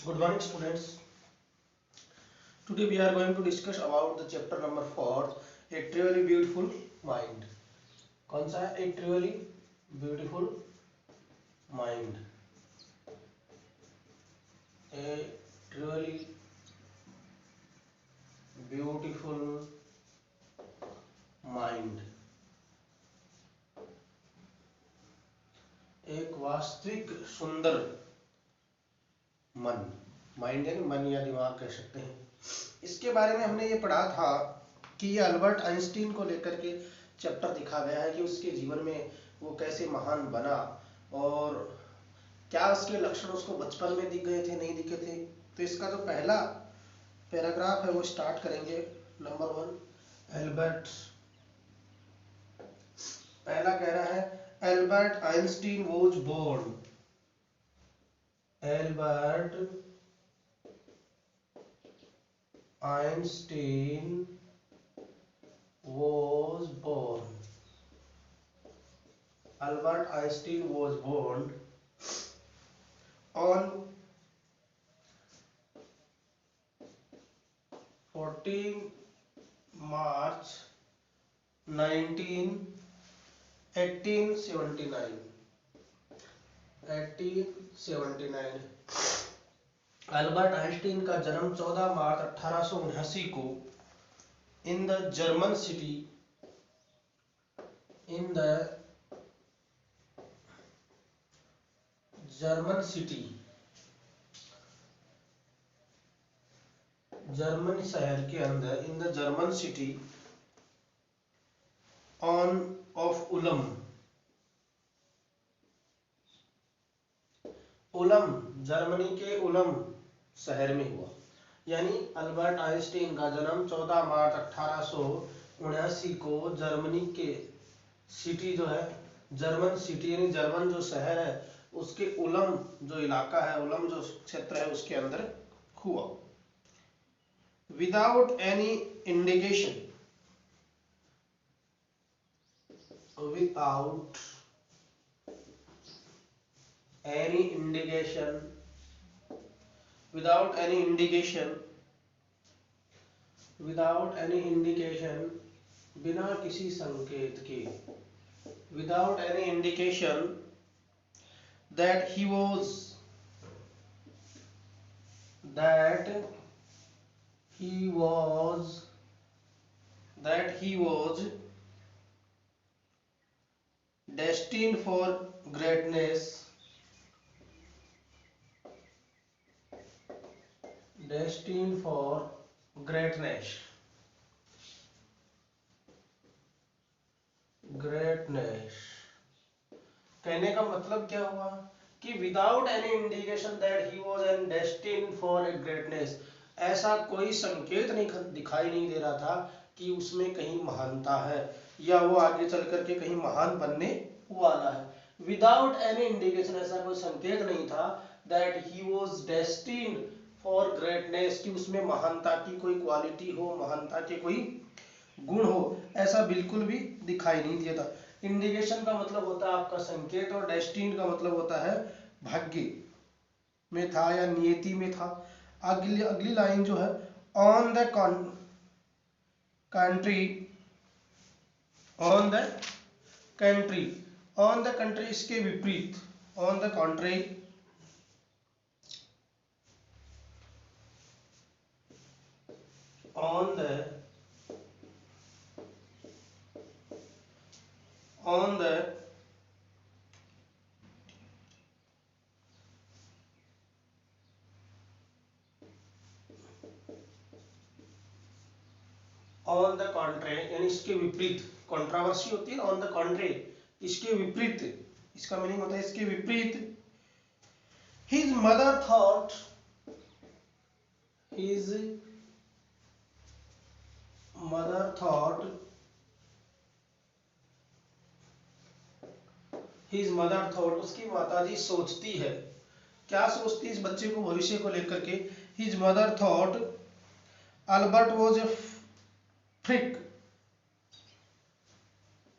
Good morning, students. Today we are going to discuss about the chapter number 4, A Truly Beautiful Mind. कौन सा है? A Truly Beautiful Mind. A Truly Beautiful Mind. एक वास्तविक सुंदर मन. Mind यानी मन या दिमाग कह सकते हैं. इसके बारे में हमने ये पढ़ा था कि ये अल्बर्ट आइंस्टीन को लेकर के चैप्टर दिखा गया है कि उसके जीवन में वो कैसे महान बना और क्या उसके लक्षण उसको बचपन में दिख गए थे, नहीं दिखे थे. तो इसका जो पहला पैराग्राफ है वो स्टार्ट करेंगे. Number 1, Albert. पहला कह रहा है Albert Einstein was born. Albert Einstein was born. Albert Einstein was born on 14 March 1879. 1879. Albert Einstein का जन्म 14 मार्च 1879 को in the German city German शहर के अंदर in the German city on of Ulm. Ulm Germany के उलम शहर में हुआ. यानी अल्बर्ट आइंस्टीन का जन्म 14 मार्च 1879 को जर्मनी के सिटी जो है, जर्मन सिटी यानी जर्मन जो शहर है उसके उलम जो इलाका है, उलम जो क्षेत्र है उसके अंदर हुआ. Without any indication without any indication बिना किसी संकेत के, without any indication that he was destined for greatness, कहने का मतलब क्या हुआ कि without any indication that he was an destined for a greatness, ऐसा कोई संकेत नहीं दिखाई नहीं दे रहा था कि उसमें कहीं महानता है या वो आगे चल करके कहीं महान बनने वाला है. विदाउट एनी इंडिकेशन, ऐसा कोई संकेत नहीं था that he was destined for greatness, कि उसमें महानता की कोई क्वालिटी हो, महानता के कोई गुण हो, ऐसा बिल्कुल भी दिखाई नहीं दिया था. इंडिकेशन का मतलब होता है आपका संकेत और डेस्टिन का मतलब होता है भाग्य में था या नियति में था. अगली लाइन जो है ऑन द कंट्री, इसके विपरीत, on the country, on the contrary यानी इसके विपरीत, कंट्रोवर्सी होती है ना, ऑन द कॉन्ट्री इसके विपरीत, इसका मीनिंग होता है इसके विपरीत. His mother thought उसकी माताजी सोचती है, क्या सोचती है इस बच्चे को भविष्य को लेकर के. His mother thought Albert was a freak.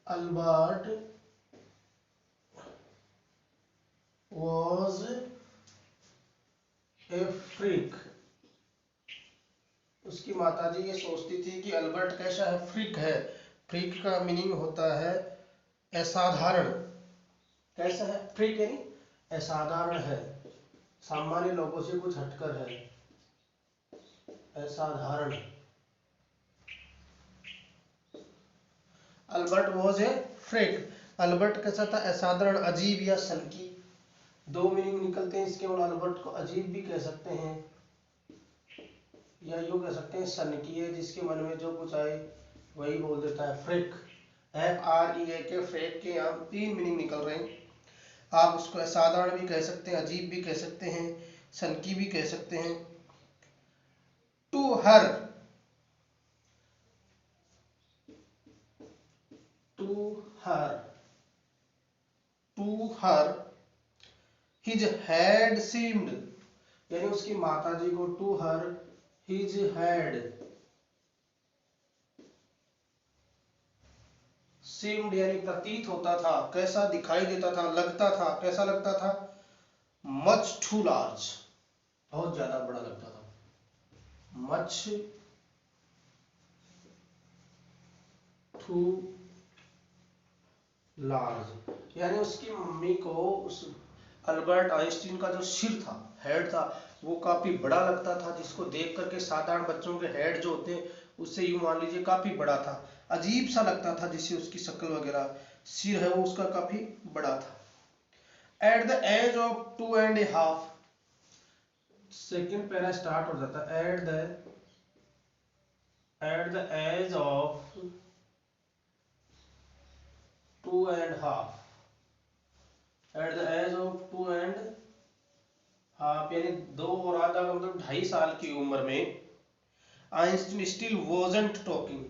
Albert was A freak. उसकी माताजी ये सोचती थी कि अल्बर्ट कैसा है, फ्रीक है। फ्रीक का मीनिंग होता है असाधारण। कैसा है, फ्रीक यानी असाधारण है, सामान्य लोगों से कुछ हटकर है, असाधारण। Albert was a freak. Albert कैसा था, असाधारण, अजीब या सनकी। दो मीनिंग निकलते हैं इसके। और अल्बर्ट को अजीब भी कह सकते हैं या यूं कह सकते हैं सनकी है, जिसके मन में जो कुछ आए वही बोल देता है, फ्रिक। FREAK के फ्रेक के यहाँ 3 मीनिंग निकल रहे हैं। आप उसको असाधारण भी कह सकते हैं, अजीब भी कह सकते हैं, सनकी भी कह सकते हैं। To her, to her, to her his had seemed, यानी उसकी माताजी को, to her his had seemed यानी प्रतीत होता था, कैसा दिखाई देता था, लगता था, कैसा लगता था, मच टू लार्ज, बहुत ज्यादा बड़ा लगता था, मच टू लार्ज। यानी उसकी मम्मी को उस अल्बर्ट आइंस्टीन का जो सिर था, हेड था, वो काफी बड़ा लगता था, जिसको देख करके साधारण बच्चों के हेड जो होते हैं उससे यूं मान लीजिए काफी बड़ा था, अजीब सा लगता था, जिससे उसकी शक्ल वगैरह, सिर है वो उसका काफी बड़ा था। At the age of 2.5, second para start हो जाता है, at the age of 2.5, at the age of 2.5 यानी 2 और आधा का मतलब 2.5 साल की उम्र में Einstein still wasn't talking,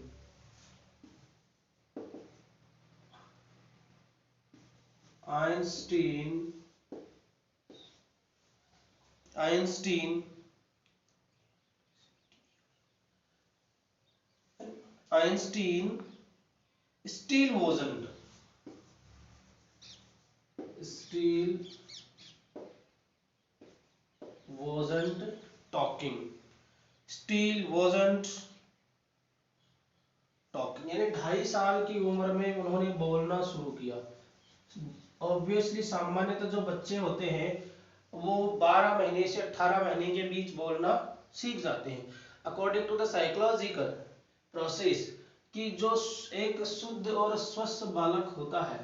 Einstein Einstein Einstein still wasn't, still wasn't talking, still wasn't talking यानी 2.5 साल की उम्र में उन्होंने बोलना शुरू किया। ऑब्वियसली सामान्यतः जो बच्चे होते हैं वो 12 महीने से 18 महीने के बीच बोलना सीख जाते हैं। According to the psychological process, कि जो एक शुद्ध और स्वस्थ बालक होता है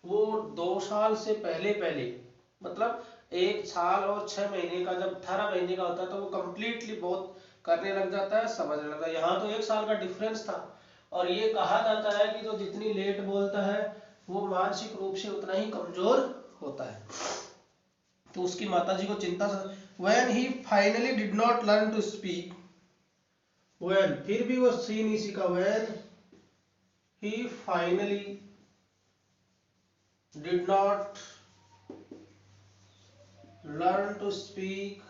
वो 2 साल से पहले पहले, मतलब 1 साल और 6 महीने का, जब 18 महीने का होता है तो वो कंप्लीटली बहुत करने लग जाता है, समझने लगता है। यहाँ तो 1 साल का डिफरेंस था। और ये कहा जाता है कि जो जितनी लेट बोलता है वो मानसिक रूप से उतना ही कमजोर होता है। तो उसकी माताजी को चिंता था। When he finally did not learn to speak, when फिर भी वो सी नहीं सीखा, when he finally did not learn to speak,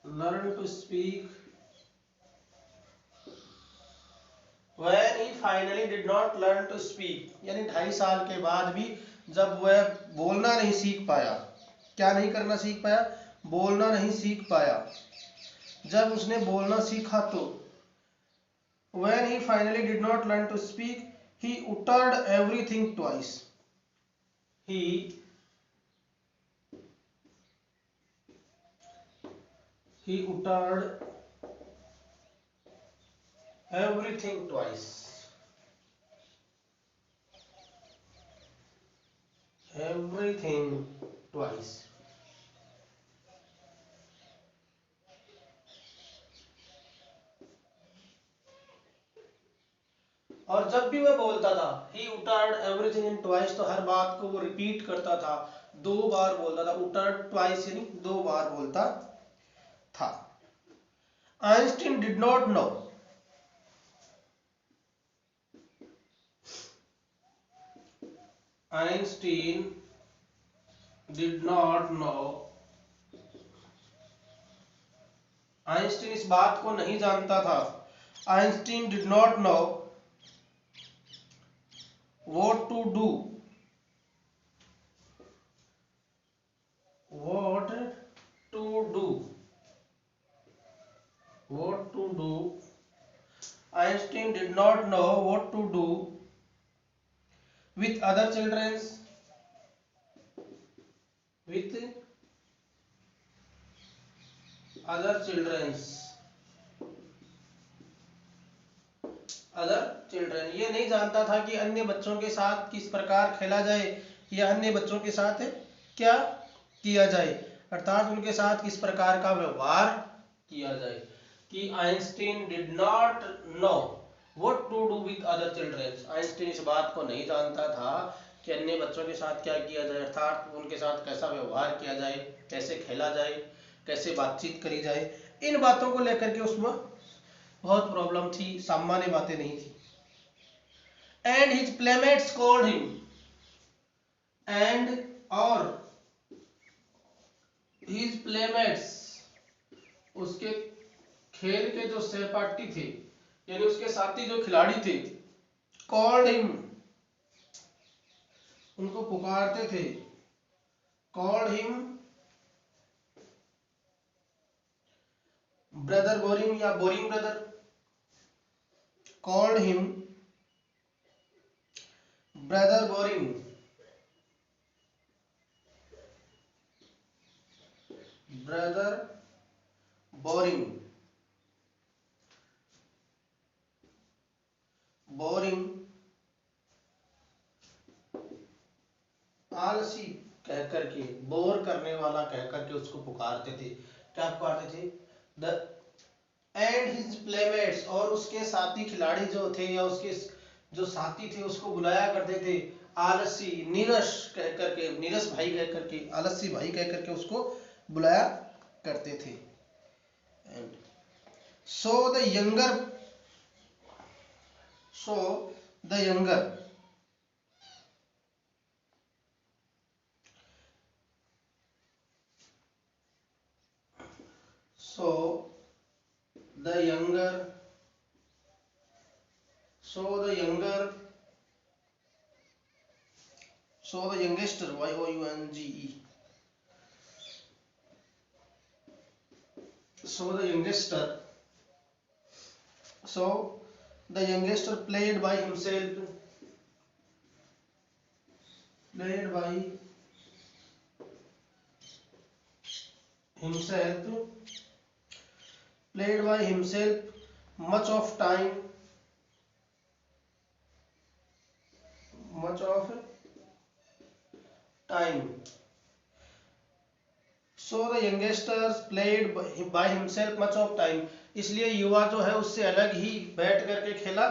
learn to speak when he finally did not learn to speak यानी 2.5 साल के बाद भी जब वह बोलना नहीं सीख पाया, क्या नहीं करना सीख पाया, बोलना नहीं सीख पाया, जब उसने बोलना सीखा तो when he finally did not learn to speak he uttered everything twice, he uttered everything twice, everything twice। और जब भी वह बोलता था he uttered everything in twice, तो हर बात को वो रिपीट करता था, 2 बार बोलता था, uttered twice यानी 2 बार बोलता था। Einstein did not no, Einstein did not no, Einstein इस बात को नहीं जानता था। Einstein did not no what to do, did not know what to do with other children's with other children's other children, ये नहीं जानता था कि अन्य बच्चों के साथ किस प्रकार खेला जाए या अन्य बच्चों के साथ क्या किया जाए, अर्थात उनके साथ किस प्रकार का व्यवहार किया जाए। कि Einstein did not know what to do with other children, Einstein इस बात को नहीं जानता था कि अन्य बच्चों के साथ क्या किया जाए, अर्थात उनके साथ कैसा व्यवहार किया जाए, कैसे खेला जाए, कैसे बातचीत करी जाए। इन बातों को लेकर के उसमें बहुत प्रॉब्लम थी, सामान्य बातें नहीं थी। And his playmates called him, and और हिज प्लेमेट्स, उसके खेल के जो सहपाठी थे यानी उसके साथी जो खिलाड़ी थे, कॉल्ड हिम, उनको पुकारते थे, कॉल्ड हिम ब्रदर बोरिंग या boring brother, called him brother boring, brother boring, boring आलसी कह करके, बोर करने वाला कह करके उसको पुकारते थे। क्या पुकारते थे? द एंड हिज प्लेमेट्स, और उसके साथी खिलाड़ी जो थे या उसके जो साथी थे उसको बुलाया करते थे आलसी, नीरस कह करके, नीरस भाई कह करके, आलसी भाई कह करके उसको बुलाया करते थे। And so the younger, so the younger, so the younger, so the younger, so the youngester, younge, so the youngster, so the youngster played by himself, played by himself, played by himself much of time, much of time, so the youngsters played by himself much of time, इसलिए युवा जो है उससे अलग ही बैठ करके खेला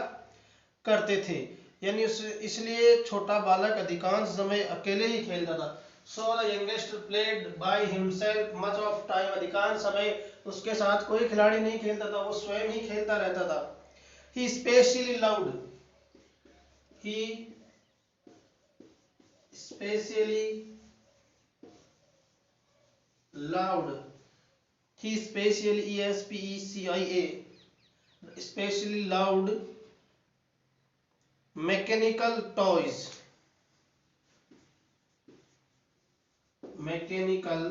करते थे, यानी इसलिए छोटा बालक अधिकांश समय अकेले ही खेलता था। So the youngster played by himself much of time, अधिकांश समय उसके साथ कोई खिलाड़ी नहीं खेलता था, वो स्वयं ही खेलता रहता था। He especially loved, he especially loved, he especially ESPECIA, especially loved mechanical toys, mechanical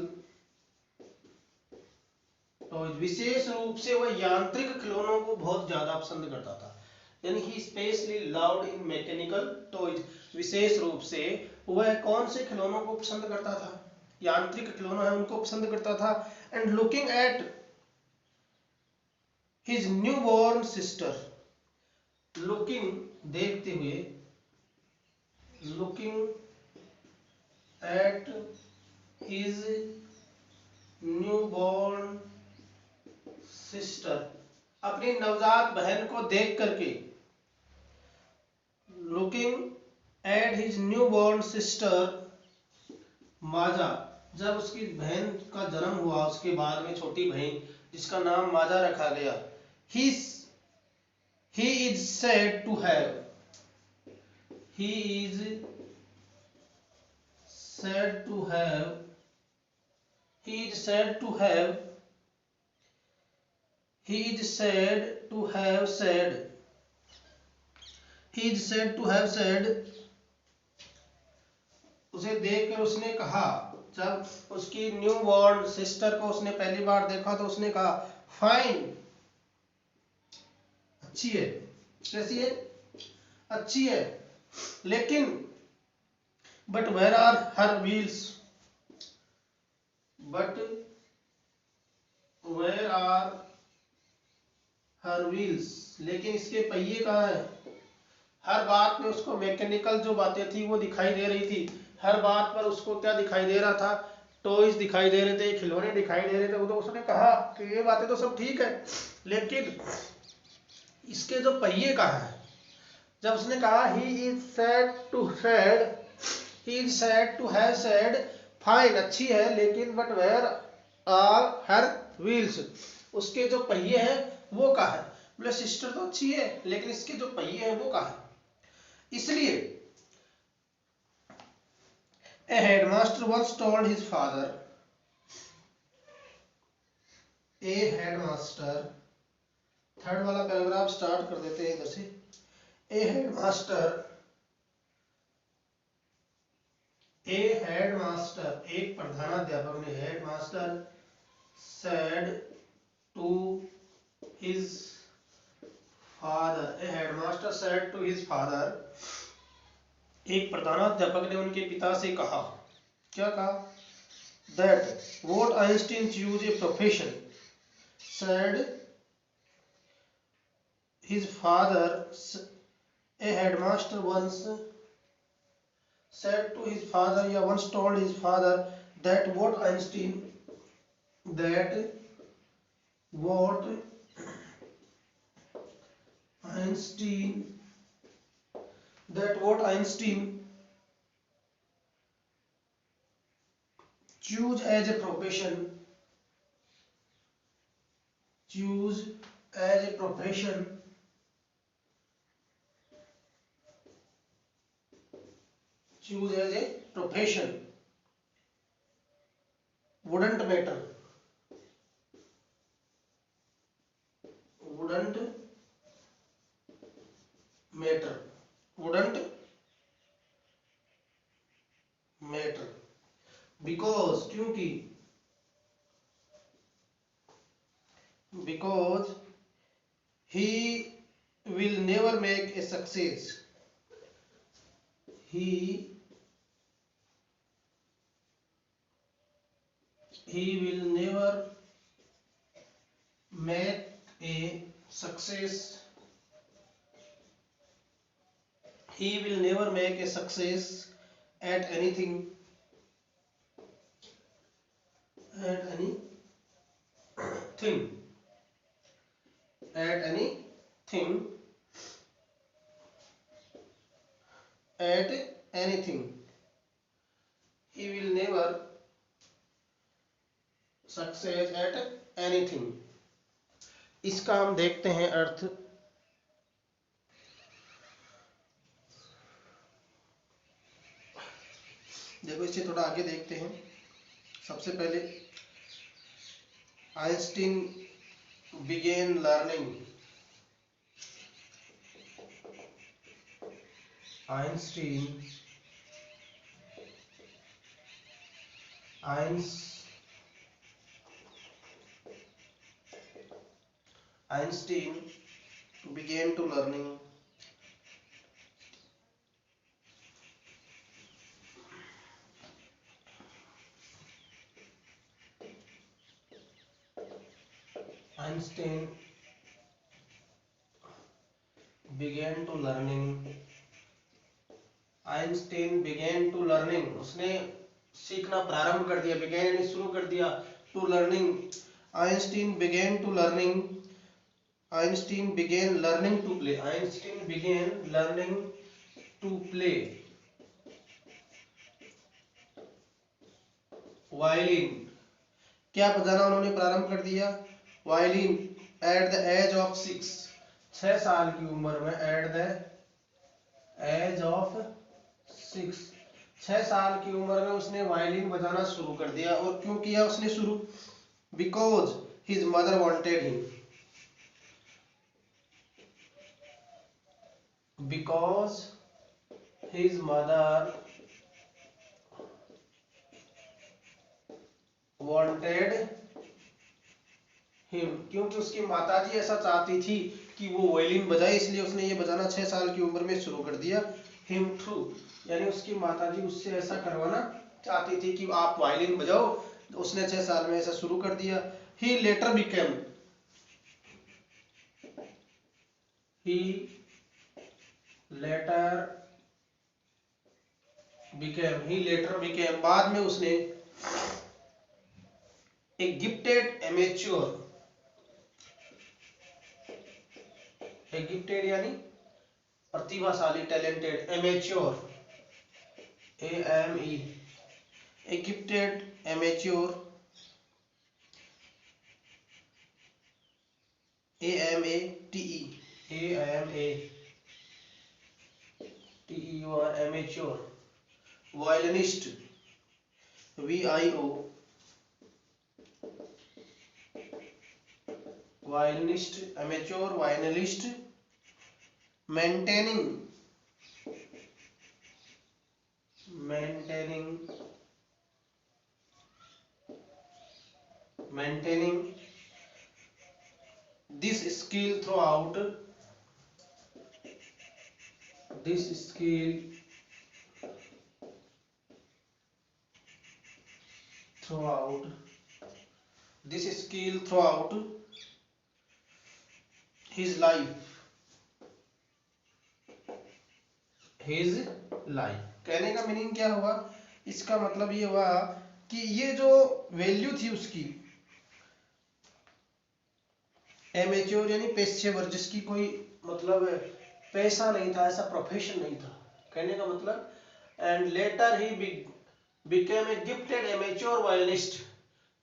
toys, विशेष रूप से वह यांत्रिक खिलौनों को बहुत ज्यादा पसंद करता था। यानी he specially loved in mechanical toys, विशेष रूप से वह कौन से खिलौनों को पसंद करता था? यांत्रिक खिलौने हैं उनको पसंद करता था। And looking at his new born sister, looking देखते हुए, looking at his newborn sister, अपनी नवजात बहन को देख करके, looking at his newborn sister, माजा, जब उसकी बहन का जन्म हुआ उसके बाद में छोटी बहन जिसका नाम माजा रखा गया, he is said to have, he is said to have, he is said to have, he is said to have said, he is said to have said, उसे देखकर उसने कहा, जब उसकी न्यू बॉर्न सिस्टर को उसने पहली बार देखा तो उसने कहा फाइन, अच्छी है, कैसी है? अच्छी है, लेकिन but where are her wheels, but where are her wheels, लेकिन इसके पहिए कहाँ है? हर बात में उसको मैकेनिकल जो बातें थी वो दिखाई दे रही थी, हर बात पर उसको क्या दिखाई दे रहा था? टॉयज दिखाई दे रहे थे, खिलौने दिखाई दे रहे थे। वो तो उसने कहा कि ये बातें तो सब ठीक है, लेकिन इसके जो पहिए कहाँ है? जब उसने कहा he is said to said, he is said to have said, fine अच्छी है, लेकिन but where are her wheels, उसके जो पहिए हैं वो कहाँ है? बोले सिस्टर तो अच्छी है, लेकिन इसके जो पहिए हैं वो कहाँ है? इसलिए a headmaster once told his father, a headmaster, third वाला पैराग्राफ स्टार्ट कर देते हैं इधर से। ए हेडमास्टर, ए हेडमास्टर, एक प्रधानाध्यापक ने, headmaster said to his father, a headmaster said to his father, एक प्रधानाध्यापक ने उनके पिता से कहा, क्या कहा? That what Einstein choose a profession, said his father, a headmaster once said to his father, या once told his father that what Einstein, that what Einstein, that what Einstein choose as a profession, choose as a profession, choose as a profession wouldn't matter, wouldn't matter, wouldn't matter, because क्योंकि, because he will never make a success, he will never make a success, he will never make a success at anything, at anything, at anything, at anything, he will never success at anything। इसका हम देखते हैं अर्थ। देखो इससे थोड़ा आगे देखते हैं। सबसे पहले Einstein began learning, Einstein began to learning, Einstein began to learning, Einstein began to learning, उसने सीखना प्रारंभ कर दिया, began यानी शुरू कर दिया, to learning, Einstein began to learning, Einstein began learning to play, Einstein began learning to play violin, क्या बजाना उन्होंने प्रारंभ कर दिया? Violin at the age of 6, 6 साल की उम्र में, एट द एज ऑफ 6, 6 साल की उम्र में उसने वायलिन बजाना शुरू कर दिया। और क्यों किया उसने शुरू? Because his mother wanted him, because his mother wanted him, क्योंकि उसकी माताजी ऐसा चाहती थी कि वो वायलिन बजाए, इसलिए उसने ये बजाना 6 साल की उम्र में शुरू कर दिया। हिम थ्रू, यानी उसकी माताजी उससे ऐसा करवाना चाहती थी कि आप वायलिन बजाओ, तो उसने 6 साल में ऐसा शुरू कर दिया। ही लेटर बिकेम, ही लेटर बिकेम, ही लेटर बिकेम, बाद में उसने एक गिफ्टेड एमेच्योर, एक गिफ्टेड यानी प्रतिभाशाली, talented, amateur, A M E, a gifted amateur, A M A T E, A M A T E U R, amateur violinist, V I O, violinist, amateur violinist, maintaining, maintaining, maintaining this skill throughout, this skill throughout, this skill throughout his life, his life। कहने का meaning क्या हुआ, इसका मतलब ये हुआ कि ये जो वैल्यू थी उसकी, एमेच्योर यानी पेशेवर, जिसकी कोई मतलब पैसा नहीं था, ऐसा प्रोफेशन नहीं था, कहने का मतलब। And later he became a gifted amateur violinist,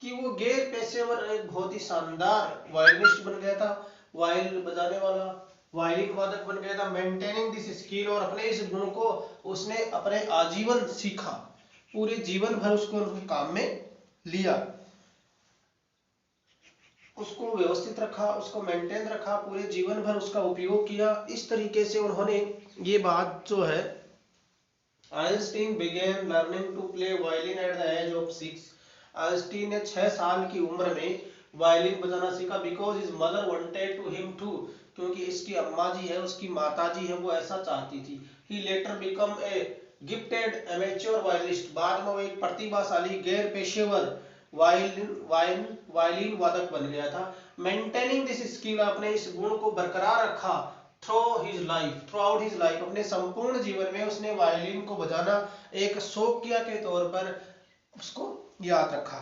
कि वो गैर पेशेवर एक बहुत ही शानदार वायलिनिस्ट बन गया था, वायल बजाने वाला वायलिन वादक बन गया था। मेंटेनिंग दिस स्किल, और अपने इस गुण को उसने अपने आजीवन सीखा, पूरे जीवन भर उसको काम में लिया, उसको व्यवस्थित रखा, उसको मेंटेन रखा, पूरे जीवन भर उसका उपयोग किया। इस तरीके से उन्होंने ये बात जो है, Einstein began learning to play violin at the age of 6। Einstein ने 6 साल की उम्र में वायलिन बजाना सीखा, because his mother wanted to him to, क्योंकि इसकी अम्मा जी है, उसकी माता जी है, वो ऐसा चाहती थी। He later become a gifted amateur violinist, बाद में वो एक प्रतिभाशाली गैर पेशेवर वायलिन वादक बन गया था। मेंटेनिंग दिस स्किल, अपने इस गुण को बरकरार रखा, through his life, through out his life, अपने संपूर्ण जीवन में उसने वायलिन को बजाना एक शौकिया के तौर पर उसको याद रखा।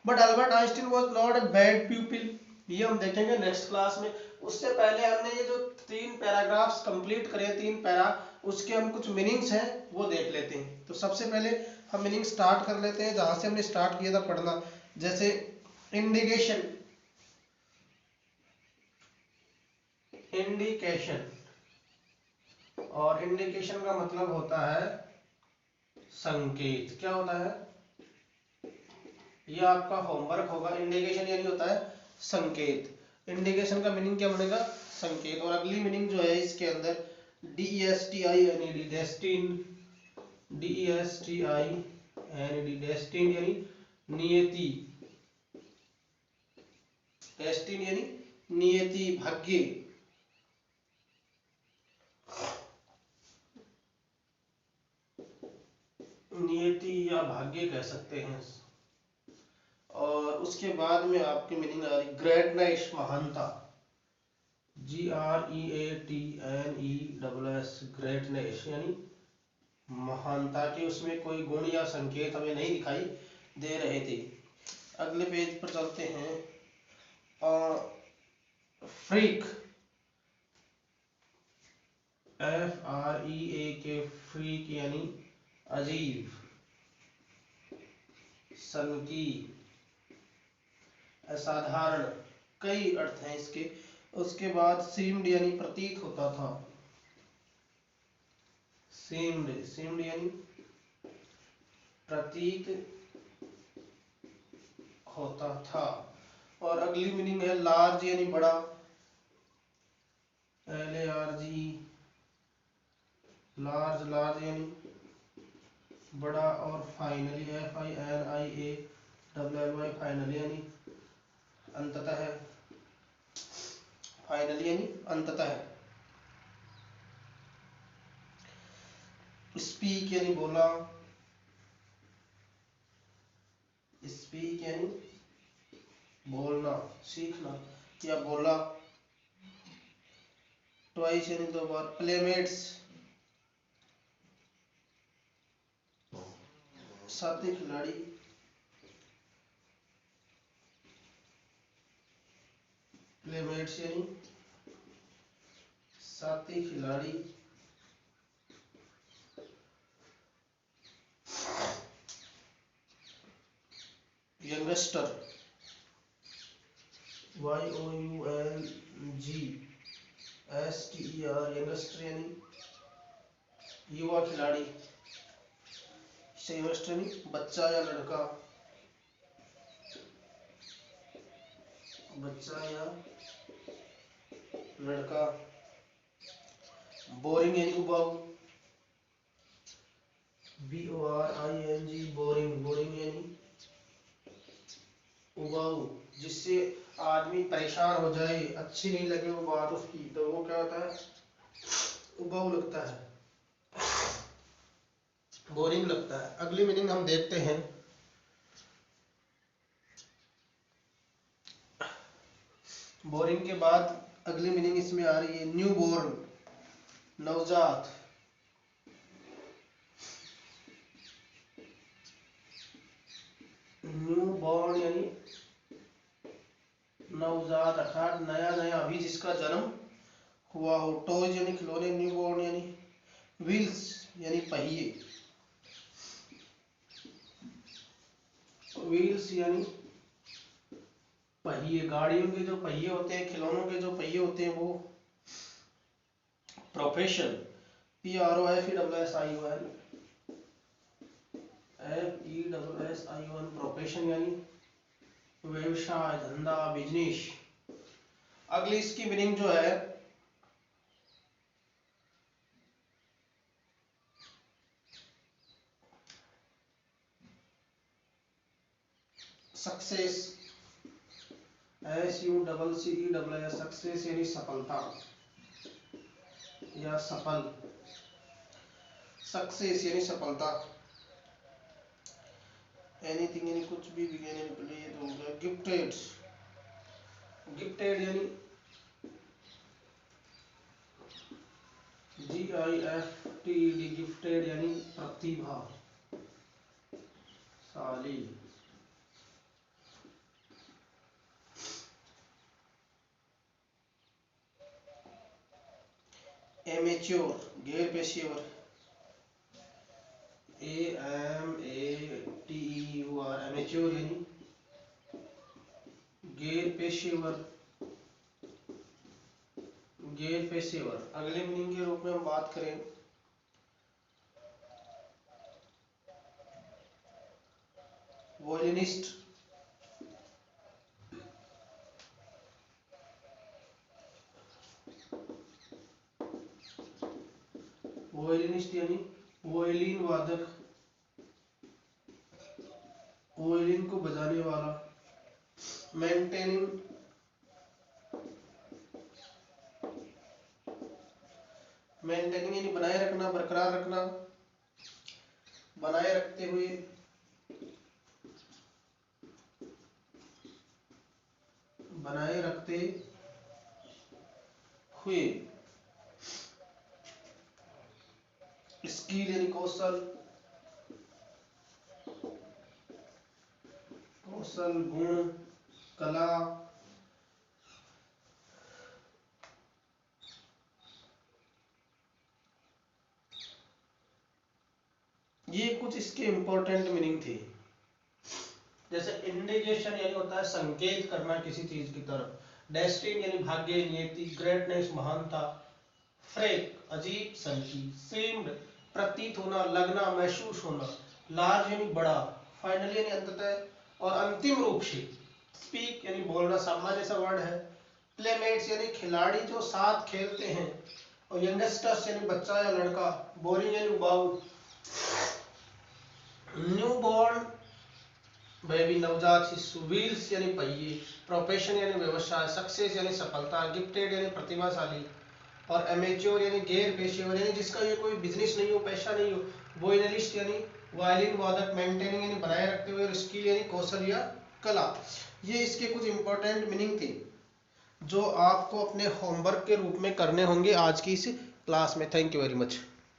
But Albert Einstein was not a bad प्यूपिल, ये हम देखेंगे नेक्स्ट क्लास में। उससे पहले हमने ये जो 3 पैराग्राफ्स कंप्लीट करे, 3 पैरा, उसके हम कुछ मीनिंग्स हैं वो देख लेते हैं। तो सबसे पहले हम मीनिंग स्टार्ट कर लेते हैं जहां से हमने स्टार्ट किया था पढ़ना, जैसे इंडिकेशन, इंडिकेशन, और इंडिकेशन का मतलब होता है संकेत। क्या होता है, ये आपका होमवर्क होगा। इंडिकेशन यानी होता है संकेत, इंडिकेशन का मीनिंग क्या बनेगा, संकेत। और अगली मीनिंग जो है इसके अंदर, DESTINED, डेस्टिन, DESTINED, डेस्टिन यानी नियति, डेस्टिन यानी नियति, भाग्य, नियति या भाग्य कह सकते हैं। और उसके बाद में आपकी मीनिंग आ रही ग्रेटनेस, महानता, GREATNESS, ग्रेटनेस यानी महानता, की उसमें कोई गुण या संकेत हमें नहीं दिखाई दे रहे थे। अगले पेज पर चलते हैं। फ्रीक, FREAK, फ्रीक यानी अजीब, सनकी, असाधारण, कई अर्थ हैं इसके। उसके बाद सीम्ड यानी प्रतीत होता था, सीम्ड, सीम्ड यानी प्रतीत होता था। और अगली मीनिंग है लार्ज यानी बड़ा, LARGE, लार्ज, लार्ज यानी बड़ा। और फाइनली FINIALLY, फाइनली यानी अंततः, फाइनली यानी अंततः। स्पीक यानी बोला, स्पीक यानी बोलना, सीखना या बोला। ट्वाइस यानी 2 बार। प्लेमेट्स साथी खिलाड़ी, प्लेमेट्स यानी साथी खिलाड़ी। यंगस्टर, YOUNGSTER, यंगस्टर यानी युवा खिलाड़ी। यंगस्टर यानी बच्चा या लड़का, बच्चा या लड़का। बोरिंग यानी उबाऊ, BORING, बोरिंग, बोरिंग यानी उबाऊ, जिससे आदमी परेशान हो जाए, अच्छी नहीं लगे वो बात उसकी, तो वो क्या होता है, उबाऊ लगता है, बोरिंग लगता है। अगली मीनिंग हम देखते हैं। बोरिंग के बाद अगली मीनिंग इसमें आ रही है न्यू बोर्न, नवजात। न्यू बॉर्न यानी नवजात, अर्थात नया नया अभी जिसका जन्म हुआ हो। टॉयज यानी खिलौने, न्यू बॉर्न यानी। व्हील्स यानी पहिए, व्हील्स यानी पहिए, गाड़ियों के जो पहिए होते हैं, खिलौनों के जो पहिए होते हैं वो। प्रोफेशन, PROFESSION, प्रोफेशन यानी व्यवसाय, धंधा, बिजनेस। अगली इसकी मीनिंग जो है सक्सेस, SUCCESS, सक्सेस यानी सफलता या सफल, सक्सेस यानी सफलता। एनीथिंग यानी कुछ भी, बिगिन इन प्ले तो हो गया। गिफ्टेड, गिफ्टेड यानी GIFTED, गिफ्टेड यानी प्रतिभाशाली। एमेच्योर, गैर पेशेवर, AMATEUR, एमेच्योर यानी गैर पेशेवर, गैर पेशेवर। अगले मीनिंग के रूप में हम बात करें वॉयलिनिस्ट, वॉयलिनिस्ट यानी वॉयलिन वादक, वॉयलिन को बजाने वाला। मेंटेनिंग, मेंटेनिंग यानी बनाए रखना, बरकरार रखना, बनाए रखते हुए, बनाए रखते हुए। स्किल यानी कौशल, कौशल, गुण, कला। ये कुछ इसके इंपॉर्टेंट मीनिंग थे। जैसे इंडिकेशन यानी होता है संकेत करना किसी चीज की तरफ। डेस्टिन यानी भाग्य, नियति। ग्रेटनेस महानता। फ्रेक अजीब सनकी। सेम्ड प्रतीत होना, लगना, महसूस होना। लार्ज यानी बड़ा। फाइनली यानी अंततः और अंतिम रूप से। स्पीक यानी बोलना, सामान्य सा वर्ड है। प्लेमेट्स यानी खिलाड़ी जो साथ खेलते हैं। और यंगस्टर्स यानी बच्चा या लड़का। बोरिंग यानी उबाऊ। न्यू बॉर्न बेबी नवजात शिशु, व्हील्स यानी पहिए, प्रोफेशन यानी व्यवसाय, सक्सेस यानी सफलता, गिफ्टेड यानी प्रतिभाशाली, और एमेच्योर यानी गैर पेशेवर यानी जिसका ये कोई बिजनेस नहीं हो, पैसा नहीं हो, वोइनलिस्ट यानी वायलिन वादक, मेंटेनिंग यानी बनाए रखते हुए, और स्किल यानी कौशल या कला। ये इसके कुछ इंपॉर्टेंट मीनिंग थे जो आपको अपने होमवर्क के रूप में करने होंगे आज की इस क्लास में। Thank you very much.